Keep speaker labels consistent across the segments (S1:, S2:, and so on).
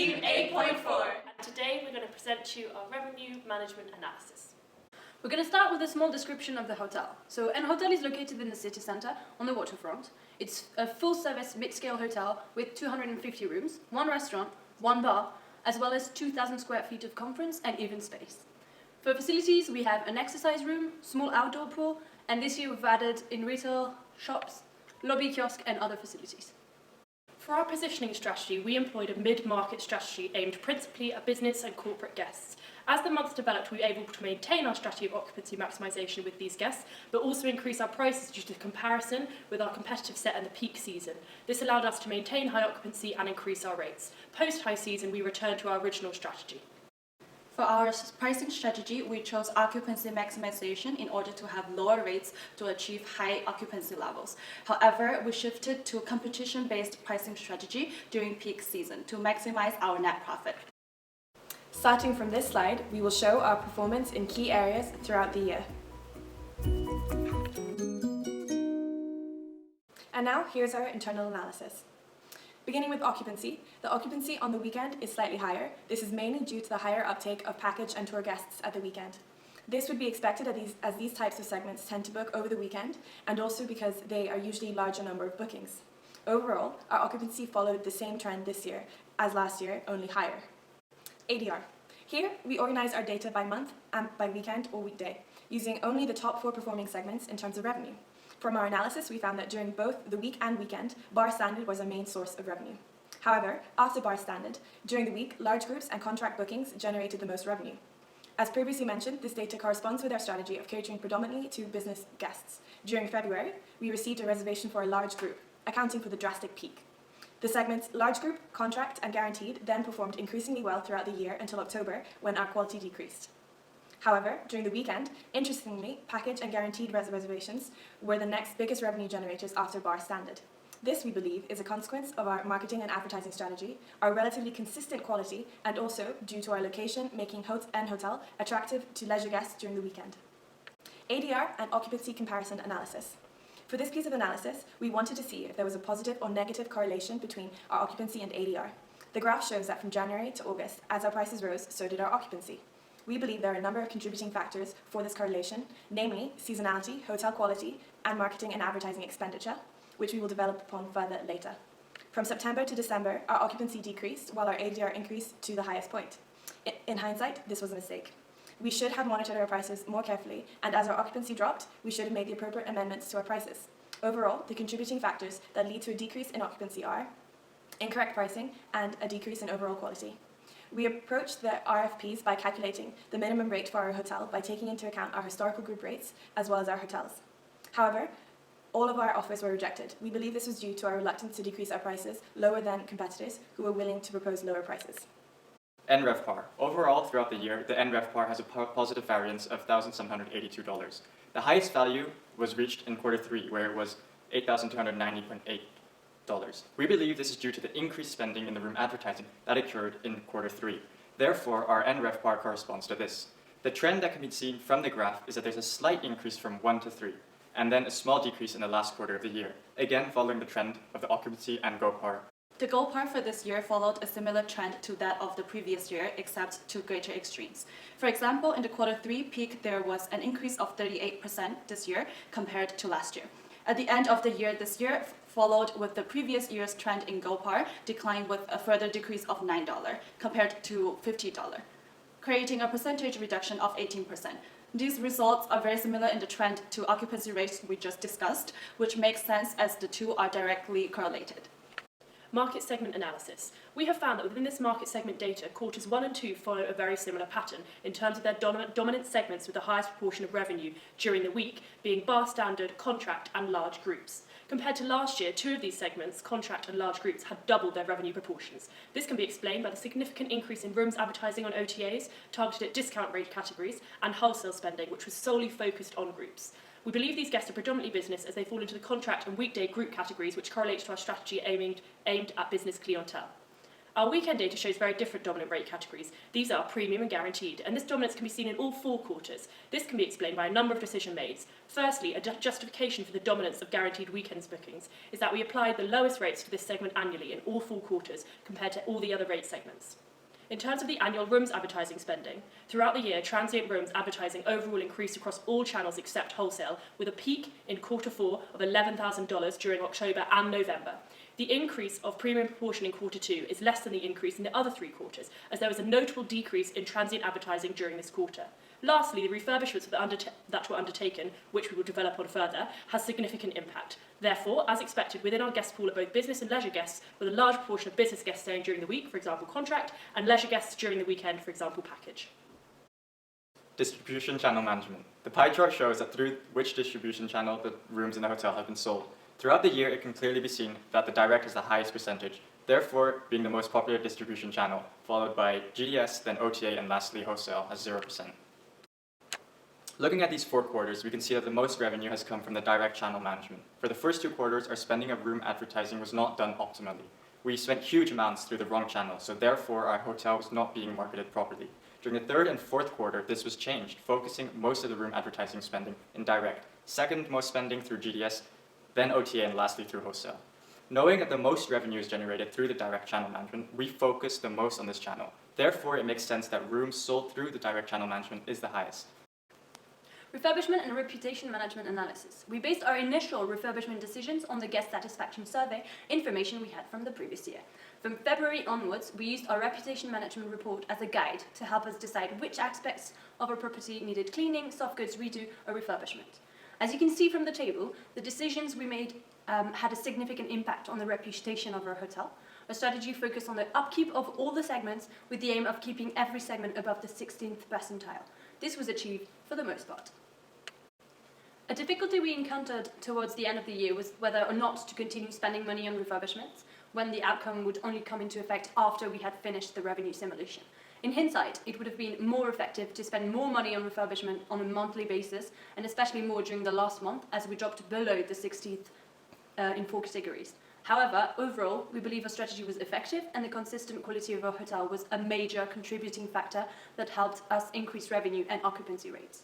S1: Team 8.4.
S2: And today we're going to present to you our revenue management analysis.
S3: We're going to start with a small description of the hotel. So, an hotel is located in the city centre on the waterfront. It's a full-service mid-scale hotel with 250 rooms, one restaurant, one bar, as well as 2,000 square feet of conference and event space. For facilities, we have an exercise room, small outdoor pool, and this year we've added in retail, shops, lobby kiosk, and other facilities.
S2: For our positioning strategy, we employed a mid-market strategy aimed principally at business and corporate guests. As the months developed, we were able to maintain our strategy of occupancy maximisation with these guests, but also increase our prices due to comparison with our competitive set in the peak season. This allowed us to maintain high occupancy and increase our rates. Post-high season, we returned to our original strategy.
S1: For our pricing strategy, we chose occupancy maximization in order to have lower rates to achieve high occupancy levels. However, we shifted to a competition-based pricing strategy during peak season to maximize our net profit.
S4: Starting from this slide, we will show our performance in key areas throughout the year. And now, here's our internal analysis. Beginning with occupancy, the occupancy on the weekend is slightly higher. This is mainly due to the higher uptake of package and tour guests at the weekend. This would be expected as these types of segments tend to book over the weekend, and also because they are usually larger number of bookings. Overall, our occupancy followed the same trend this year as last year, only higher. ADR. Here, we organize our data by month and by weekend or weekday, using only the top 4 performing segments in terms of revenue. From our analysis, we found that during both the week and weekend, bar standard was our main source of revenue. However, after bar standard, during the week, large groups and contract bookings generated the most revenue. As previously mentioned, this data corresponds with our strategy of catering predominantly to business guests. During February, we received a reservation for a large group, accounting for the drastic peak. The segments large group, contract, and guaranteed then performed increasingly well throughout the year until October, when our quality decreased. However, during the weekend, interestingly, package and guaranteed reservations were the next biggest revenue generators after bar standard. This, we believe, is a consequence of our marketing and advertising strategy, our relatively consistent quality, and also due to our location making hotel attractive to leisure guests during the weekend. ADR and occupancy comparison analysis. For this piece of analysis, we wanted to see if there was a positive or negative correlation between our occupancy and ADR. The graph shows that from January to August, as our prices rose, so did our occupancy. We believe there are a number of contributing factors for this correlation, namely seasonality, hotel quality, and marketing and advertising expenditure, which we will develop upon further later. From September to December, our occupancy decreased while our ADR increased to the highest point. In hindsight, this was a mistake. We should have monitored our prices more carefully, and as our occupancy dropped, we should have made the appropriate amendments to our prices. Overall, the contributing factors that lead to a decrease in occupancy are incorrect pricing and a decrease in overall quality. We approached the RFPs by calculating the minimum rate for our hotel by taking into account our historical group rates as well as our hotels. However, all of our offers were rejected. We believe this was due to our reluctance to decrease our prices lower than competitors who were willing to propose lower prices.
S5: NRevPAR. Overall, throughout the year, the NRevPAR has a positive variance of $1,782. The highest value was reached in quarter 3, where it was $8,290.8. We believe this is due to the increased spending in the room advertising that occurred in quarter 3. Therefore, our NRevPAR corresponds to this. The trend that can be seen from the graph is that there's a slight increase from 1 to 3, and then a small decrease in the last quarter of the year, again following the trend of the occupancy and GoPAR.
S1: The GoPAR for this year followed a similar trend to that of the previous year, except to greater extremes. For example, in the quarter 3 peak, there was an increase of 38% this year compared to last year. At the end of the year this year, followed with the previous year's trend in GoPAR, declined with a further decrease of $9 compared to $50, creating a percentage reduction of 18%. These results are very similar in the trend to occupancy rates we just discussed, which makes sense as the two are directly correlated.
S2: Market segment analysis. We have found that within this market segment data, quarters 1 and 2 follow a very similar pattern in terms of their dominant segments with the highest proportion of revenue during the week being bar standard, contract, and large groups. Compared to last year, 2 of these segments, contract and large groups, had doubled their revenue proportions. This can be explained by the significant increase in rooms advertising on OTAs, targeted at discount rate categories, and wholesale spending, which was solely focused on groups. We believe these guests are predominantly business as they fall into the contract and weekday group categories, which correlates to our strategy aimed at business clientele. Our weekend data shows very different dominant rate categories. These are premium and guaranteed, and this dominance can be seen in all 4 quarters. This can be explained by a number of decision made. Firstly, a justification for the dominance of guaranteed weekends bookings is that we applied the lowest rates to this segment annually in all 4 quarters compared to all the other rate segments. In terms of the annual rooms advertising spending, throughout the year, transient rooms advertising overall increased across all channels except wholesale, with a peak in Q4 of $11,000 during October and November. The increase of premium proportion in Q2 is less than the increase in the other 3 quarters, as there was a notable decrease in transient advertising during this quarter. Lastly, the refurbishments that were undertaken, which we will develop on further, has significant impact. Therefore, as expected, within our guest pool are both business and leisure guests, with a large proportion of business guests staying during the week, for example contract, and leisure guests during the weekend, for example package.
S5: Distribution channel management. The pie chart shows that through which distribution channel the rooms in the hotel have been sold. Throughout the year, it can clearly be seen that the direct is the highest percentage, therefore being the most popular distribution channel, followed by GDS, then OTA, and lastly wholesale has 0%. Looking at these 4 quarters, we can see that the most revenue has come from the direct channel management. For the first 2 quarters, our spending of room advertising was not done optimally. We spent huge amounts through the wrong channel, so therefore our hotel was not being marketed properly. During the 3rd and 4th quarter, this was changed, focusing most of the room advertising spending in direct, second most spending through GDS, then OTA, and lastly through wholesale. Knowing that the most revenue is generated through the direct channel management, we focus the most on this channel. Therefore, it makes sense that rooms sold through the direct channel management is the highest.
S3: Refurbishment and reputation management analysis. We based our initial refurbishment decisions on the guest satisfaction survey information we had from the previous year. From February onwards, we used our reputation management report as a guide to help us decide which aspects of a property needed cleaning, soft goods redo, or refurbishment. As you can see from the table, the decisions we made had a significant impact on the reputation of our hotel. Our strategy focused on the upkeep of all the segments with the aim of keeping every segment above the 16th percentile. This was achieved for the most part. A difficulty we encountered towards the end of the year was whether or not to continue spending money on refurbishments when the outcome would only come into effect after we had finished the revenue simulation. In hindsight, it would have been more effective to spend more money on refurbishment on a monthly basis, and especially more during the last month, as we dropped below the 16th in 4 categories. However, overall, we believe our strategy was effective, and the consistent quality of our hotel was a major contributing factor that helped us increase revenue and occupancy rates.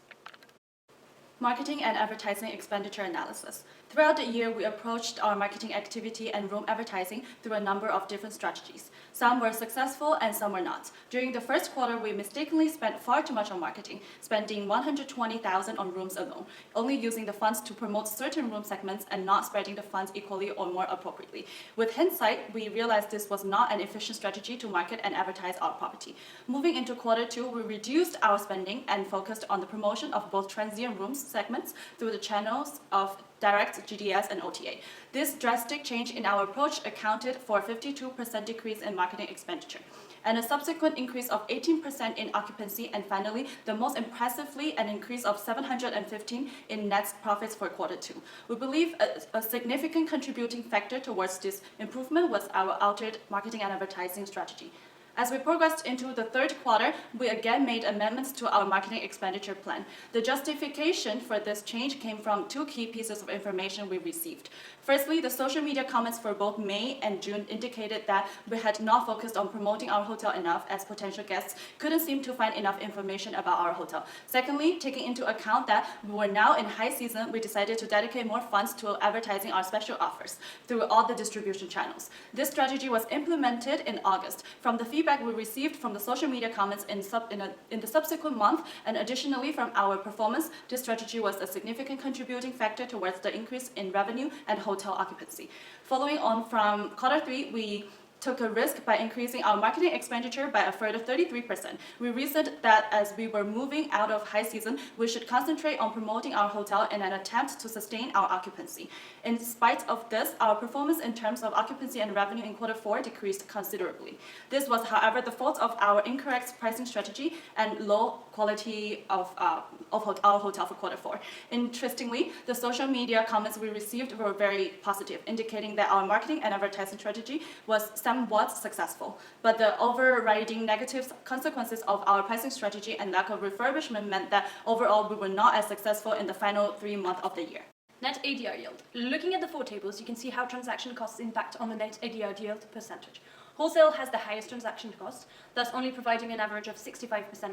S1: Marketing and advertising expenditure analysis. Throughout the year, we approached our marketing activity and room advertising through a number of different strategies. Some were successful and some were not. During the first quarter, we mistakenly spent far too much on marketing, spending $120,000 on rooms alone, only using the funds to promote certain room segments and not spreading the funds equally or more appropriately. With hindsight, we realized this was not an efficient strategy to market and advertise our property. Moving into quarter 2, we reduced our spending and focused on the promotion of both transient rooms segments through the channels of direct, GDS, and OTA. This drastic change in our approach accounted for a 52% decrease in marketing expenditure, and a subsequent increase of 18% in occupancy, and finally, the most impressively, an increase of 715 in net profits for quarter 2. We believe a significant contributing factor towards this improvement was our altered marketing and advertising strategy. As we progressed into the 3rd quarter, we again made amendments to our marketing expenditure plan. The justification for this change came from 2 key pieces of information we received. Firstly, the social media comments for both May and June indicated that we had not focused on promoting our hotel enough, as potential guests couldn't seem to find enough information about our hotel. Secondly, taking into account that we were now in high season, we decided to dedicate more funds to advertising our special offers through all the distribution channels. This strategy was implemented in August. From the feedback we received from the social media comments in the subsequent month, and additionally from our performance, this strategy was a significant contributing factor towards the increase in revenue and hotel occupancy. Following on from quarter 3, we took a risk by increasing our marketing expenditure by a further 33%. We reasoned that as we were moving out of high season, we should concentrate on promoting our hotel in an attempt to sustain our occupancy. In spite of this, our performance in terms of occupancy and revenue in quarter 4 decreased considerably. This was, however, the fault of our incorrect pricing strategy and low quality of our hotel for quarter 4. Interestingly, the social media comments we received were very positive, indicating that our marketing and advertising strategy was somewhat successful, but the overriding negative consequences of our pricing strategy and lack of refurbishment meant that overall we were not as successful in the final 3 months of the year.
S3: Net ADR yield. Looking at the 4 tables, you can see how transaction costs impact on the net ADR yield percentage. Wholesale has the highest transaction cost, thus only providing an average of 65%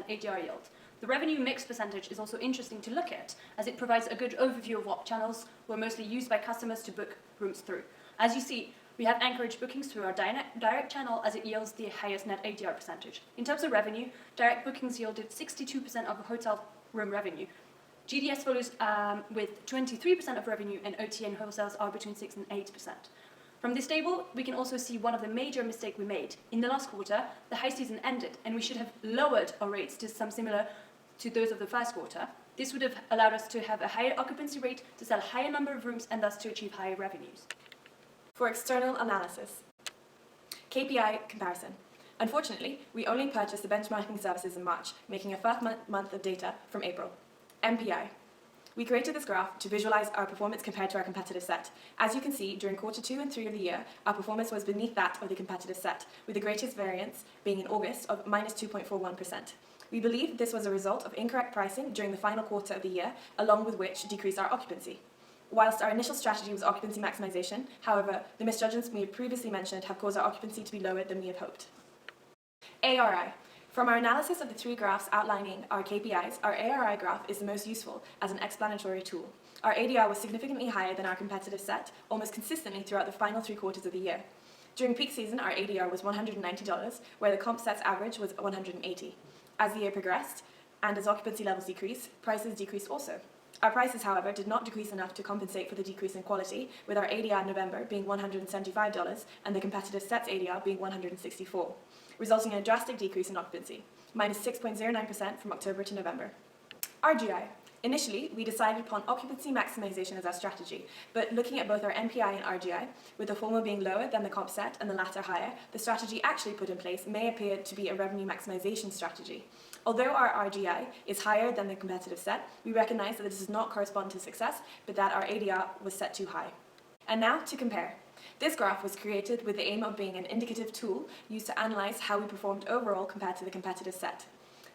S3: ADR yield. The revenue mix percentage is also interesting to look at, as it provides a good overview of what channels were mostly used by customers to book rooms through. As you see, we have encouraged bookings through our direct channel as it yields the highest net ADR percentage. In terms of revenue, direct bookings yielded 62% of hotel room revenue. GDS follows with 23% of revenue, and OTA and wholesales are between 6 and 8%. From this table, we can also see one of the major mistakes we made. In the last quarter, the high season ended, and we should have lowered our rates to some similar to those of the first quarter. This would have allowed us to have a higher occupancy rate, to sell a higher number of rooms, and thus to achieve higher revenues.
S4: For external analysis, KPI comparison. Unfortunately, we only purchased the benchmarking services in March, making a first month of data from April. MPI. We created this graph to visualize our performance compared to our competitive set. As you can see, during quarter 2 and 3 of the year, our performance was beneath that of the competitive set, with the greatest variance being in August of minus 2.41%. We believe this was a result of incorrect pricing during the final quarter of the year, along with which decreased our occupancy. Whilst our initial strategy was occupancy maximization, however, the misjudgments we have previously mentioned have caused our occupancy to be lower than we had hoped. ARI. From our analysis of the 3 graphs outlining our KPIs, our ARI graph is the most useful as an explanatory tool. Our ADR was significantly higher than our competitive set, almost consistently throughout the final 3 quarters of the year. During peak season, our ADR was $190, where the comp set's average was $180. As the year progressed, and as occupancy levels decreased, prices decreased also. Our prices, however, did not decrease enough to compensate for the decrease in quality, with our ADR in November being $175 and the competitive set's ADR being $164, resulting in a drastic decrease in occupancy, minus 6.09% from October to November. RGI. Initially, we decided upon occupancy maximization as our strategy, but looking at both our MPI and RGI, with the former being lower than the comp set and the latter higher, the strategy actually put in place may appear to be a revenue maximization strategy. Although our RGI is higher than the competitive set, we recognize that this does not correspond to success, but that our ADR was set too high. And now to compare. This graph was created with the aim of being an indicative tool used to analyze how we performed overall compared to the competitive set.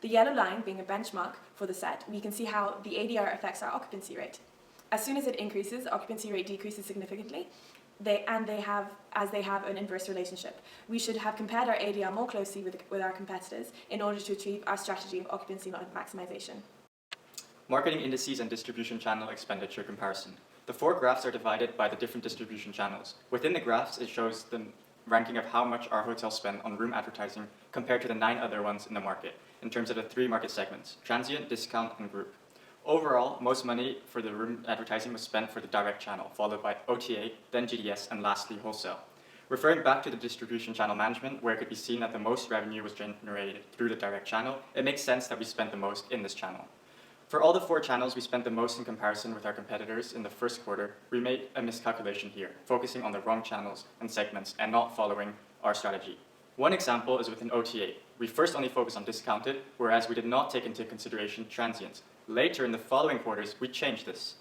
S4: The yellow line being a benchmark for the set, we can see how the ADR affects our occupancy rate. As soon as it increases, the occupancy rate decreases significantly, as they have an inverse relationship. We should have compared our ADR more closely with our competitors in order to achieve our strategy of occupancy maximization.
S5: Marketing indices and distribution channel expenditure comparison. The 4 graphs are divided by the different distribution channels. Within the graphs, it shows the ranking of how much our hotels spend on room advertising compared to the 9 other ones in the market, in terms of the 3 market segments: transient, discount, and group. Overall, most money for the room advertising was spent for the direct channel, followed by OTA, then GDS, and lastly wholesale. Referring back to the distribution channel management, where it could be seen that the most revenue was generated through the direct channel, it makes sense that we spent the most in this channel. For all the 4 channels we spent the most in comparison with our competitors in the first quarter, we made a miscalculation here, focusing on the wrong channels and segments and not following our strategy. One example is within OTA. We first only focused on discounted, whereas we did not take into consideration transients. Later in the following quarters, we changed this.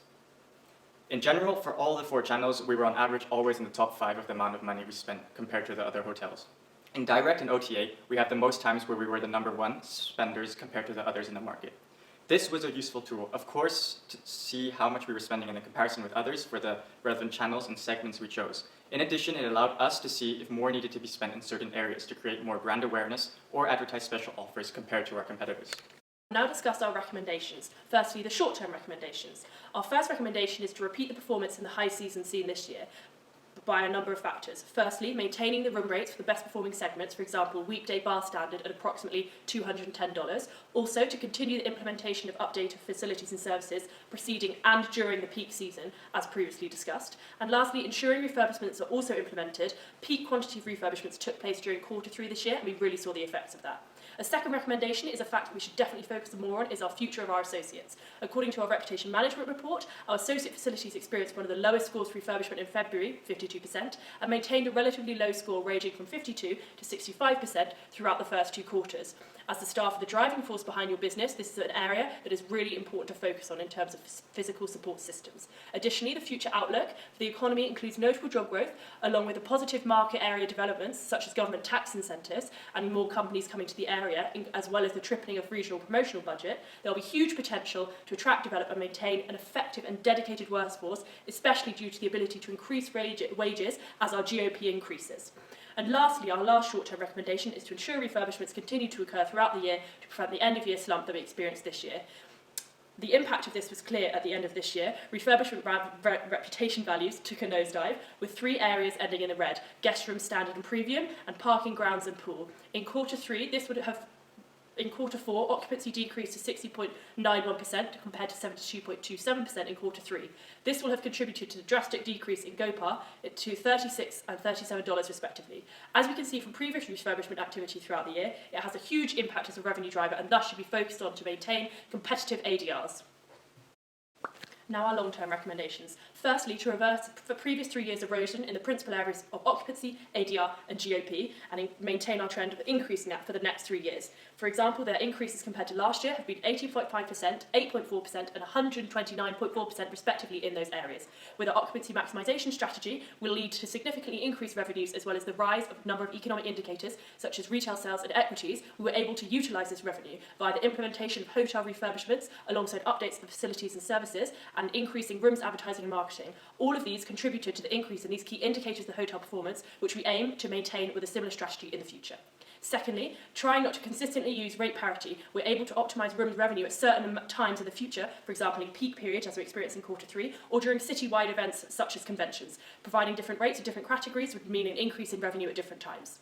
S5: In general, for all the 4 channels, we were on average always in the top 5 of the amount of money we spent compared to the other hotels. In direct and OTA, we have the most times where we were the number 1 spenders compared to the others in the market. This was a useful tool, of course, to see how much we were spending in the comparison with others for the relevant channels and segments we chose. In addition, it allowed us to see if more needed to be spent in certain areas to create more brand awareness or advertise special offers compared to our competitors.
S2: We'll now discuss our recommendations. Firstly, the short-term recommendations. Our first recommendation is to repeat the performance in the high season seen this year by a number of factors. Firstly, maintaining the room rates for the best performing segments, for example, weekday bar standard at approximately $210. Also, to continue the implementation of updated facilities and services preceding and during the peak season, as previously discussed. And lastly, ensuring refurbishments are also implemented. Peak quantity of refurbishments took place during quarter 3 this year, and we really saw the effects of that. A second recommendation is a factor we should definitely focus more on is our future of our associates. According to our reputation management report, our associate facilities experienced one of the lowest scores for refurbishment in February, 52%, and maintained a relatively low score ranging from 52 to 65% throughout the first 2 quarters. As the staff are the driving force behind your business, this is an area that is really important to focus on in terms of physical support systems. Additionally, the future outlook for the economy includes notable job growth, along with the positive market area developments, such as government tax incentives and more companies coming to the area, as well as the tripling of regional promotional budget. There will be huge potential to attract, develop and maintain an effective and dedicated workforce, especially due to the ability to increase wages as our GOP increases. And lastly, our last short-term recommendation is to ensure refurbishments continue to occur throughout the year to prevent the end-of-year slump that we experienced this year. The impact of this was clear at the end of this year. Refurbishment reputation values took a nosedive, with 3 areas ending in the red: guest room, standard and premium, and parking, grounds and pool. In quarter 4, occupancy decreased to 60.91% compared to 72.27% in quarter 3. This will have contributed to the drastic decrease in GOPAR to $36 and $37 respectively. As we can see from previous refurbishment activity throughout the year, it has a huge impact as a revenue driver and thus should be focused on to maintain competitive ADRs. Now our long-term recommendations. Firstly, to reverse the previous 3 years' erosion in the principal areas of occupancy, ADR and GOP, and maintain our trend of increasing that for the next 3 years. For example, their increases compared to last year have been 18.5%, 8.4% and 129.4% respectively in those areas. With our occupancy maximisation strategy will lead to significantly increased revenues as well as the rise of a number of economic indicators such as retail sales and equities. We were able to utilise this revenue via the implementation of hotel refurbishments alongside updates to the facilities and services and increasing rooms advertising and marketing. All of these contributed to the increase in these key indicators of the hotel performance, which we aim to maintain with a similar strategy in the future. Secondly, trying not to consistently use rate parity, we're able to optimise rooms revenue at certain times in the future, for example in peak periods as we experienced in quarter 3, or during citywide events such as conventions. Providing different rates of different categories would mean an increase in revenue at different times.